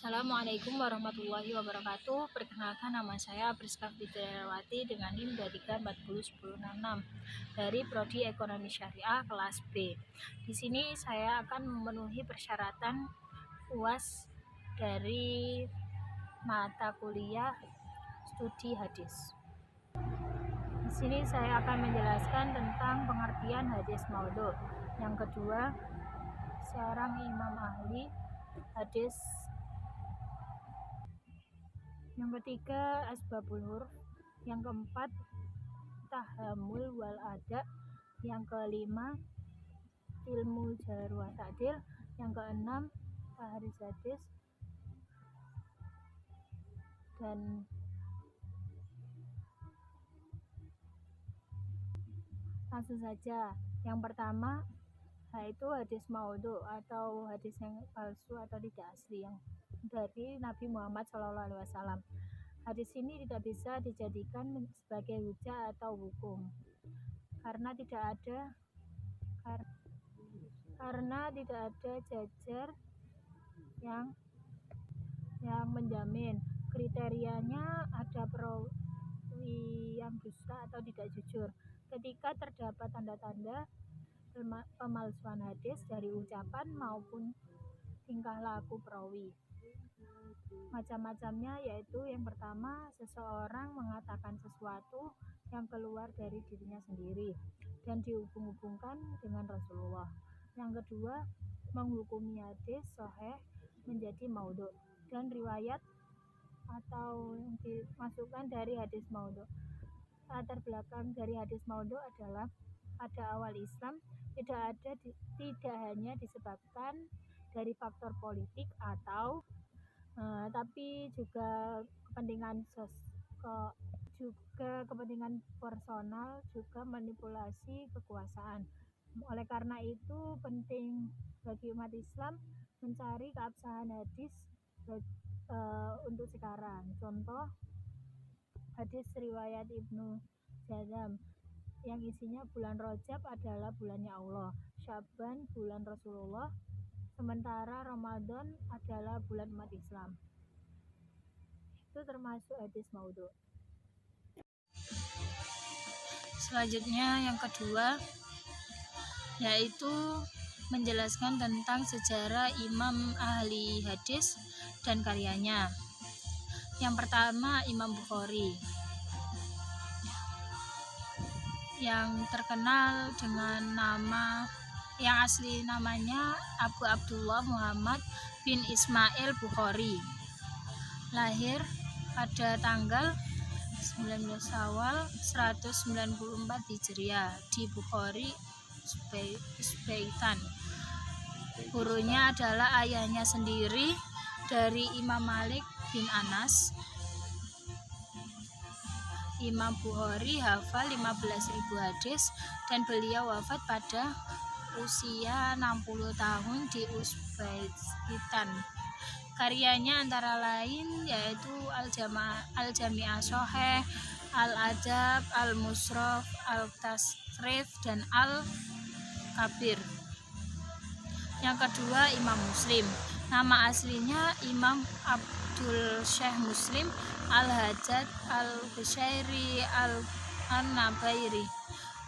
Assalamualaikum warahmatullahi wabarakatuh. Perkenalkan, nama saya Priska Fitriawati dengan NIM 23401066 dari Prodi Ekonomi Syariah kelas B. Di sini saya akan memenuhi persyaratan UAS dari mata kuliah studi hadis. Di sini saya akan menjelaskan tentang pengertian hadis maudhu. Yang kedua, seorang imam ahli hadis. Yang ketiga, asbabul huruf. Yang keempat, tahammul wal ada. Yang kelima, ilmu jarh wa ta'dil. Yang keenam, tahriz hadis. Dan langsung saja. Yang pertama, yaitu hadis maudhu atau hadis yang palsu atau tidak asli yang dari Nabi Muhammad SAW. Hadis ini tidak bisa dijadikan sebagai hujah atau hukum karena tidak ada jajar yang menjamin. Kriterianya ada perawi yang dusta atau tidak jujur. Ketika terdapat tanda-tanda pemalsuan hadis dari ucapan maupun tingkah laku perawi. Macam-macamnya yaitu yang pertama, seseorang mengatakan sesuatu yang keluar dari dirinya sendiri dan dihubung-hubungkan dengan Rasulullah. Yang kedua, menghukumi hadis sahih menjadi maudhu dan riwayat atau yang dimasukkan dari hadis maudhu. Latar belakang dari hadis maudhu adalah pada awal Islam tidak hanya disebabkan dari faktor politik atau tapi juga kepentingan personal, juga manipulasi kekuasaan. Oleh karena itu penting bagi umat Islam mencari keabsahan hadis untuk sekarang. Contoh, hadis riwayat Ibnu Jazam yang isinya bulan Rajab adalah bulannya Allah, Sya'ban bulan Rasulullah, sementara Ramadan adalah bulan umat Islam. Itu termasuk hadis maudhu. Selanjutnya yang kedua, yaitu menjelaskan tentang sejarah imam ahli hadis dan karyanya. Yang pertama, Imam Bukhari, yang terkenal dengan nama yang asli namanya Abu Abdullah Muhammad bin Ismail Bukhari. Lahir pada tanggal 19 Syawal 194 Hijriah di Bukhari, Uzbekistan. Gurunya adalah ayahnya sendiri dari Imam Malik bin Anas. Imam Bukhari hafal 15.000 hadis dan beliau wafat pada usia 60 tahun di Uzbekistan. Karyanya antara lain yaitu Al-Jami'ah Shahih, Al-Adab, Al-Musraf, Al-Tasrif, dan Al-Kabir. Yang kedua, Imam Muslim. Nama aslinya Imam Abdul Syekh Muslim Al-Hajjaj Al-Bushairi Al-Nabairi.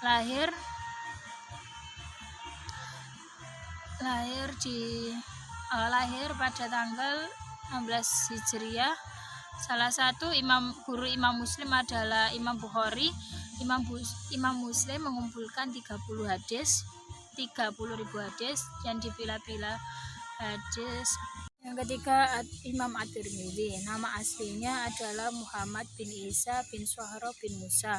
Lahir pada tanggal 16 Hijriah. Salah satu guru Imam Muslim adalah Imam Bukhari. Imam Muslim mengumpulkan 30.000 hadis yang dipilah-pilah hadis. Yang ketiga, Imam At-Tirmidzi. Nama aslinya adalah Muhammad bin Isa bin Suhra bin Musa.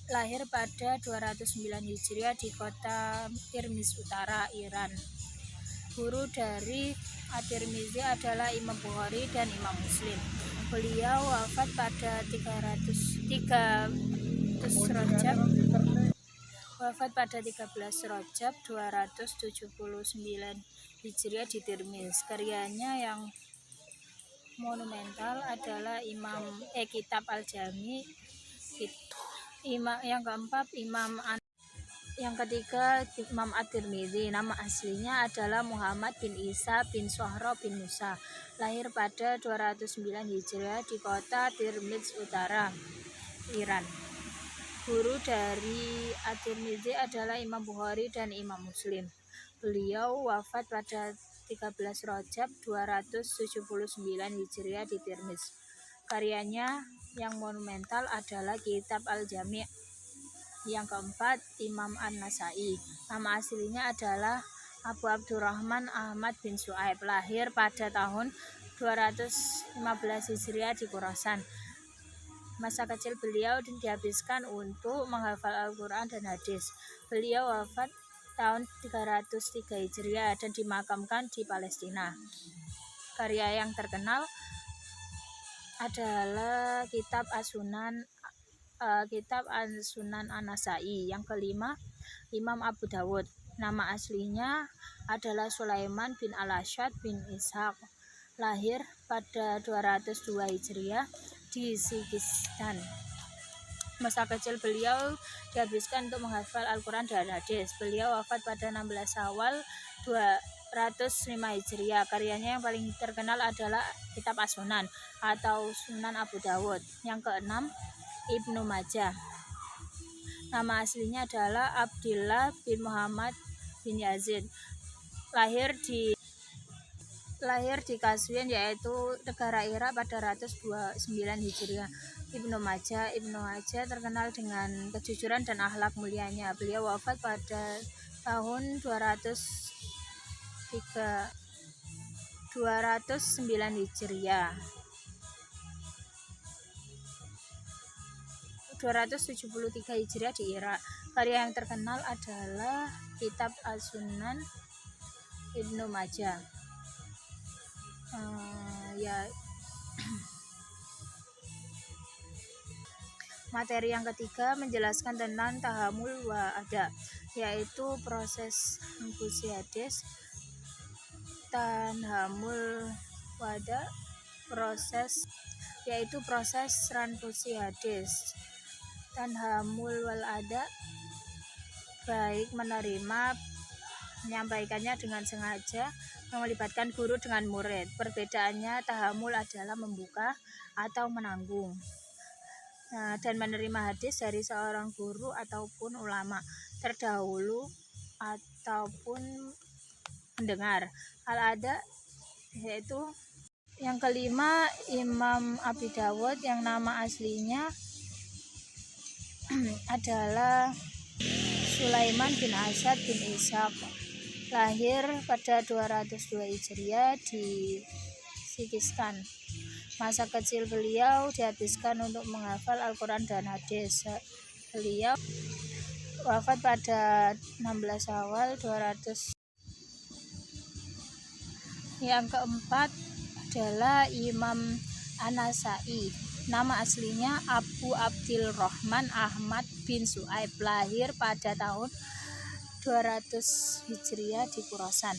Lahir pada 209 Hijriah di kota Tirmiz Utara, Iran. Guru dari At-Tirmidzi adalah Imam Bukhari dan Imam Muslim. Beliau wafat pada 13 Rajab 279 Hijriah di Tirmiz. Karyanya yang monumental adalah Kitab Al-Jami. Yang keempat, Imam Yang ketiga, Imam At-Tirmidzi. Nama aslinya adalah Muhammad bin Isa bin Sohro bin Musa. Lahir pada 209 Hijriah di kota Tirmiz Utara, Iran. Guru dari At-Tirmidzi adalah Imam Bukhari dan Imam Muslim. Beliau wafat pada 13 Rajab 279 Hijriah di Tirmiz. Karyanya yang monumental adalah Kitab Al-Jami'. Yang keempat, Imam An-Nasai. Nama aslinya adalah Abu Abdurrahman Ahmad bin Su'aib. Lahir pada tahun 215 Hijriah di Khurasan. Masa kecil beliau dihabiskan untuk menghafal Al-Quran dan hadis. Beliau wafat tahun 303 Hijriah dan dimakamkan di Palestina. Karya yang terkenal adalah Kitab As-Sunan An-Nasai. Yang kelima, Imam Abu Dawud. Nama aslinya adalah Sulaiman bin Al-Ashad bin Ishaq. Lahir pada 202 Hijriah di Sikistan. Masa kecil beliau dihabiskan untuk menghafal Al-Quran dan hadis. Beliau wafat pada 16 Syawal 205 Hijriah. Karyanya yang paling terkenal adalah Kitab As-Sunan atau Sunan Abu Dawud. Yang keenam, Ibnu Majah. Nama aslinya adalah Abdillah bin Muhammad bin Yazid. Lahir di Qazwin, yaitu negara Irak pada 129 Hijriah. Ibnu Majah terkenal dengan kejujuran dan akhlak mulianya. Beliau wafat pada tahun 209 Hijriah. 273 Hijriah di Irak. Karya yang terkenal adalah Kitab As-Sunan Ibnu Majah. Materi yang ketiga menjelaskan tentang tahammul wa ada, yaitu proses transfusi hadis. Tahammul wa ada yaitu proses transfusi hadis. Tahammul wal ada, baik menerima, menyampaikannya dengan sengaja, yang melibatkan guru dengan murid. Perbedaannya, tahammul adalah membuka atau menanggung, dan menerima hadis dari seorang guru ataupun ulama terdahulu ataupun mendengar. Al-ada yaitu yang kelima, Imam Abi Dawud, yang nama aslinya adalah Sulaiman bin Ashad bin Ishaq. Lahir pada 202 Hijriah di Sikistan. Masa kecil beliau dihabiskan untuk menghafal Al-Quran dan hadis. Beliau wafat pada 16 Syawal 200. Yang keempat adalah Imam An-Nasai. Nama aslinya Abu Abdurrahman Ahmad bin Su'aib. Lahir pada tahun 200 Hijriah di Khurasan.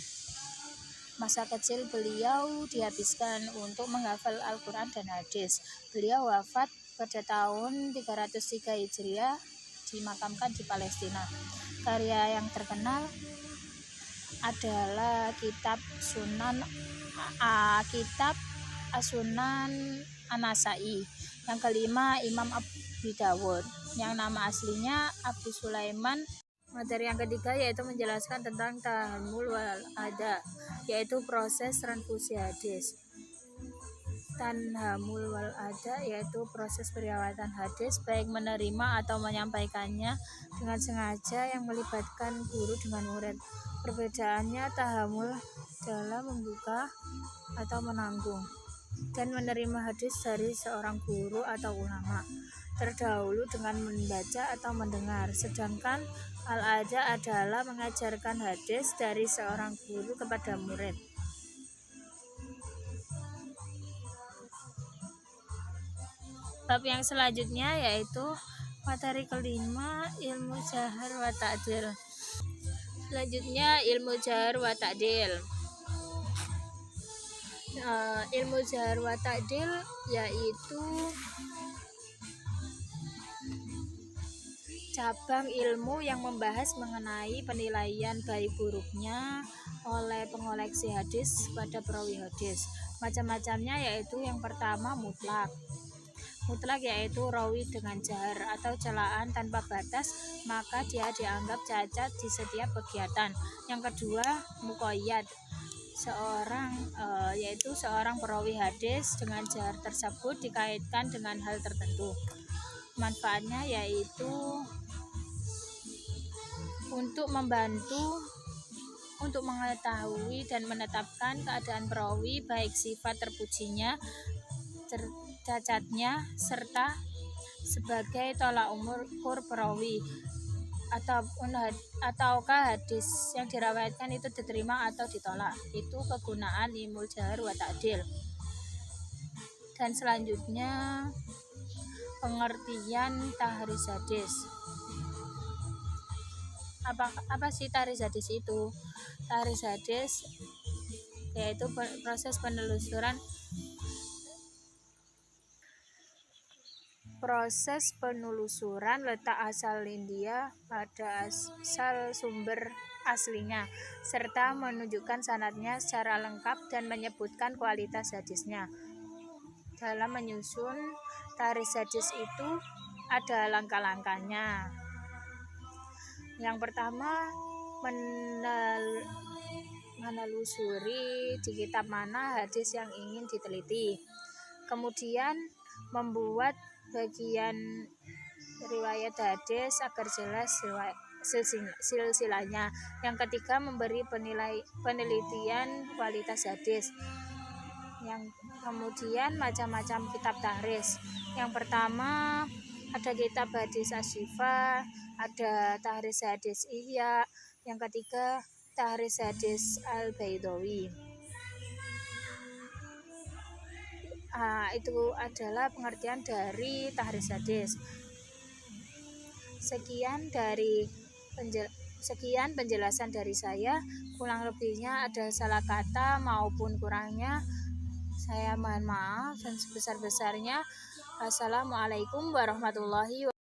Masa kecil beliau dihabiskan untuk menghafal Al-Quran dan hadis. Beliau wafat pada tahun 303 Hijriah, dimakamkan di Palestina. Karya yang terkenal adalah Kitab As-Sunan An-Nasai. Yang kelima, Imam Abi Dawud, yang nama aslinya Abu Sulaiman. Materi yang ketiga yaitu menjelaskan tentang tahammul wal ada, yaitu proses transfusi hadis. Tahammul wal ada yaitu proses perawatan hadis, baik menerima atau menyampaikannya dengan sengaja, yang melibatkan guru dengan murid. Perbedaannya, tahammul adalah membuka atau menanggung, dan menerima hadis dari seorang guru atau ulama terdahulu dengan membaca atau mendengar. Sedangkan al-ada adalah mengajarkan hadis dari seorang guru kepada murid. Bab yang selanjutnya yaitu materi kelima, ilmu jahar wa ta'dil. Selanjutnya, ilmu jahar wa ta'dil. Ilmu jahar wa ta'dil yaitu cabang ilmu yang membahas mengenai penilaian baik buruknya oleh pengoleksi hadis pada perawi hadis. Macam-macamnya yaitu yang pertama mutlak. Mutlak yaitu rawi dengan jahar atau celaan tanpa batas, maka dia dianggap cacat di setiap kegiatan. Yang kedua, muqayyad. Yaitu seorang perawi hadis dengan jahar tersebut dikaitkan dengan hal tertentu. Manfaatnya yaitu untuk membantu untuk mengetahui dan menetapkan keadaan perawi, baik sifat terpujinya, cacatnya, serta sebagai tolak ukur perawi, ataukah hadis yang diriwayatkan itu diterima atau ditolak. Itu kegunaan ilmu jahar wa ta'dil. Dan selanjutnya pengertian tahriz hadis. Apa sih tahriz hadis itu? Tahriz hadis yaitu proses penelusuran letak asal India pada asal sumber aslinya, serta menunjukkan sanadnya secara lengkap dan menyebutkan kualitas hadisnya. Dalam menyusun tahriz hadis itu ada langkah-langkahnya. Yang pertama, menelusuri di kitab mana hadis yang ingin diteliti. Kemudian membuat bagian riwayat hadis agar jelas silsilahnya. Yang ketiga, memberi penelitian kualitas hadis. Yang kemudian macam-macam kitab tahriz. Yang pertama ada kitab hadis asyifa, ada tahriz hadis ihya. Yang ketiga tahriz hadis al-Baidawi. Itu adalah pengertian dari tahriz hadis. Sekian penjelasan dari saya. Kurang lebihnya ada salah kata maupun kurangnya, saya mohon maaf, dan sebesar-besarnya. Assalamualaikum warahmatullahi wabarakatuh.